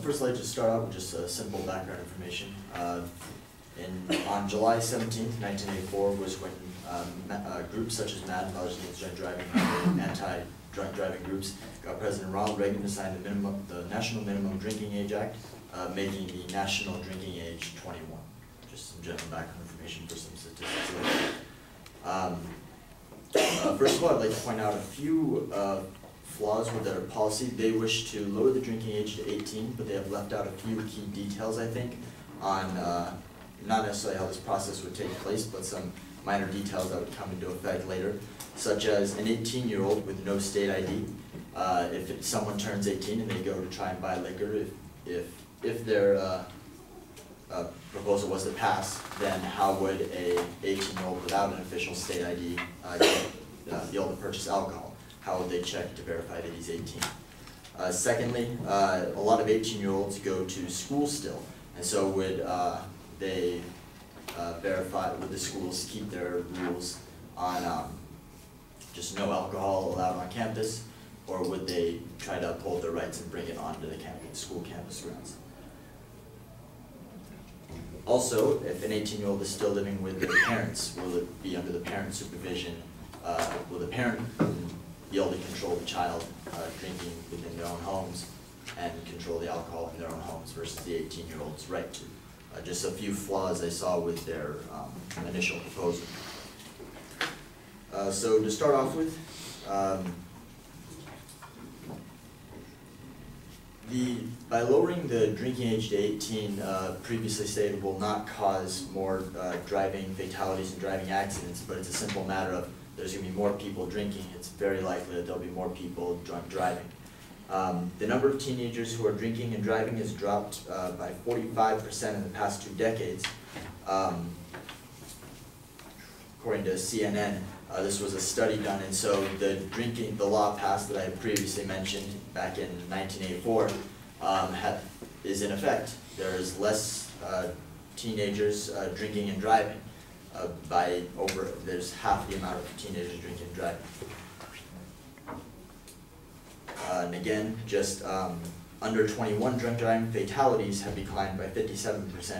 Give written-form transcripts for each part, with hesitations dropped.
First, I'd like to start out with just simple background information. On July 17th, 1984 was when groups such as MAD, Mothers Against Drunk Driving, and anti-drunk driving groups got President Ronald Reagan to sign the National Minimum Drinking Age Act, making the national drinking age 21. Just some general background information for some statistics later. First of all, I'd like to point out a few flaws with their policy. They wish to lower the drinking age to 18, but they have left out a few key details, I think, on not necessarily how this process would take place, but some minor details that would come into effect later, such as an 18-year-old with no state ID. If someone turns 18 and they go to try and buy liquor, if their proposal was to pass, then how would a 18-year-old without an official state ID be able to purchase alcohol? How would they check to verify that he's 18? Secondly, a lot of 18-year-olds go to school still, and so would they verify, would the schools keep their rules on just no alcohol allowed on campus, or would they try to uphold their rights and bring it onto the school campus grounds? Also, if an 18-year-old is still living with their parents, will it be under the parent's supervision? Will the parent be able to control the child drinking within their own homes and control the alcohol in their own homes versus the 18-year-old's right to? Just a few flaws I saw with their initial proposal. So to start off with, by lowering the drinking age to 18, previously stated, will not cause more driving fatalities and driving accidents, but it's a simple matter of there's going to be more people drinking. It's very likely that there'll be more people drunk driving. The number of teenagers who are drinking and driving has dropped by 45% in the past 2 decades. According to CNN, this was a study done, and so the law passed that I had previously mentioned back in 1984 is in effect. There's less teenagers drinking and driving. There's half the amount of teenagers drinking and driving. And again, just under 21 drunk driving fatalities have declined by 57%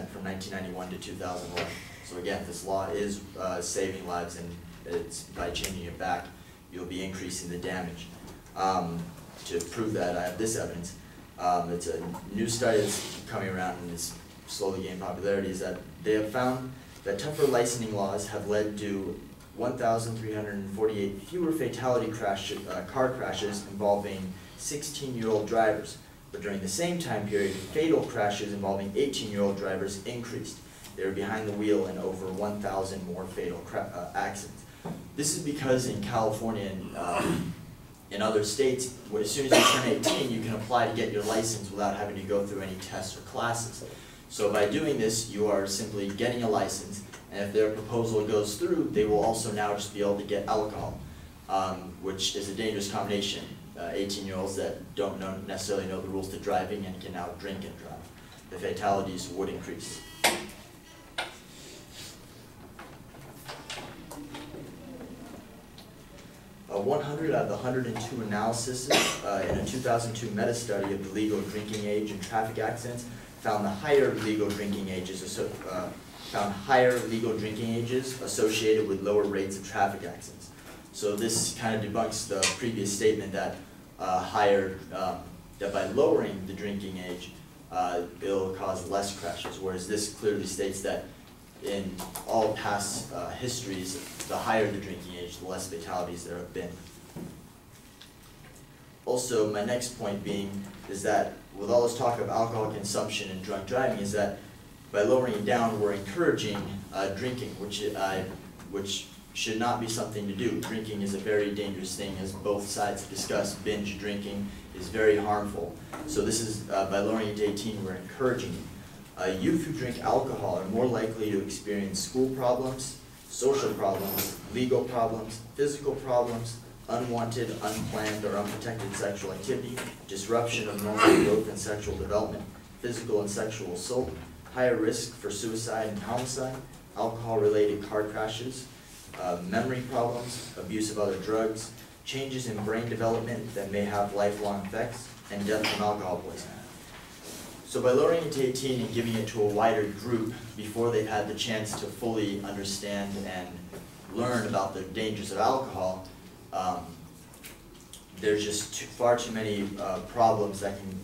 from 1991 to 2011. So again, this law is saving lives, and it's by changing it back, you'll be increasing the damage. To prove that, I have this evidence. It's a new study that's coming around and is slowly gaining popularity, is that they have found that tougher licensing laws have led to 1,348 fewer fatality car crashes involving 16-year-old drivers. But during the same time period, fatal crashes involving 18-year-old drivers increased. They were behind the wheel in over 1,000 more fatal accidents. This is because in California and in other states, as soon as you turn 18, you can apply to get your license without having to go through any tests or classes. So by doing this, you are simply getting a license, and if their proposal goes through, they will also now just be able to get alcohol, which is a dangerous combination. 18-year-olds that don't necessarily know the rules to driving and can now drink and drive. The fatalities would increase. 100 out of the 102 analyses in a 2002 meta-study of the legal drinking age and traffic accidents found higher legal drinking ages associated with lower rates of traffic accidents. So this kind of debunks the previous statement that that by lowering the drinking age, it'll cause less crashes, whereas this clearly states that in all past histories, the higher the drinking age, the less fatalities there have been. Also, my next point being is that with all this talk of alcohol consumption and drunk driving, is that by lowering it down, we're encouraging drinking, which should not be something to do. Drinking is a very dangerous thing, as both sides discuss. Binge drinking is very harmful. So this is, by lowering it to 18, we're encouraging it. Youth who drink alcohol are more likely to experience school problems, social problems, legal problems, physical problems, unwanted, unplanned, or unprotected sexual activity, disruption of normal growth and sexual development, physical and sexual assault, higher risk for suicide and homicide, alcohol-related car crashes, memory problems, abuse of other drugs, changes in brain development that may have lifelong effects, and death from alcohol poisoning. So by lowering it to 18 and giving it to a wider group before they've had the chance to fully understand and learn about the dangers of alcohol, there's just far too many problems that can,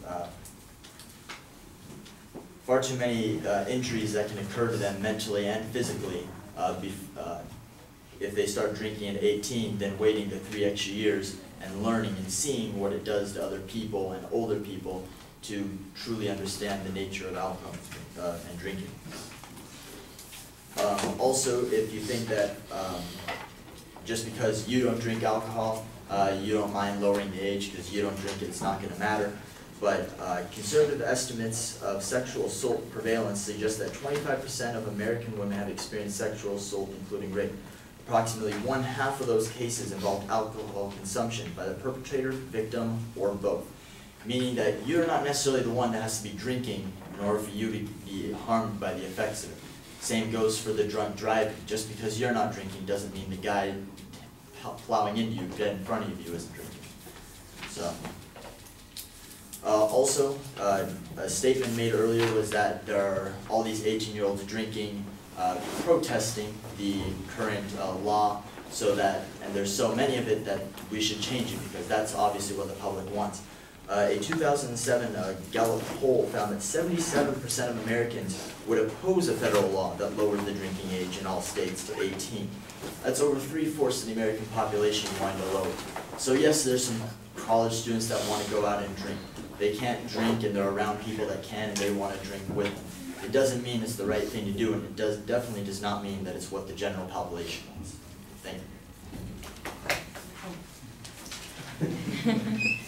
far too many injuries that can occur to them mentally and physically if they start drinking at 18, then waiting the 3 extra years and learning and seeing what it does to other people and older people to truly understand the nature of alcohol and drinking. Also, if you think that just because you don't drink alcohol, you don't mind lowering the age because you don't drink it, it's not going to matter. But conservative estimates of sexual assault prevalence suggest that 25% of American women have experienced sexual assault, including rape. Approximately 1/2 of those cases involved alcohol consumption by the perpetrator, victim, or both. Meaning that you're not necessarily the one that has to be drinking in order for you to be harmed by the effects of it. Same goes for the drunk driving. Just because you're not drinking doesn't mean the guy plowing into you, dead in front of you, isn't drinking. So, also, a statement made earlier was that there are all these 18-year-olds drinking, protesting the current law, so that, and there's so many of it that we should change it because that's obviously what the public wants. A 2007 Gallup poll found that 77% of Americans would oppose a federal law that lowered the drinking age in all states to 18. That's over 3/4 of the American population wanting to lower. So yes, there's some college students that want to go out and drink. They can't drink and they're around people that can and they want to drink with them. It doesn't mean it's the right thing to do, and it definitely does not mean that it's what the general population wants. Thank you.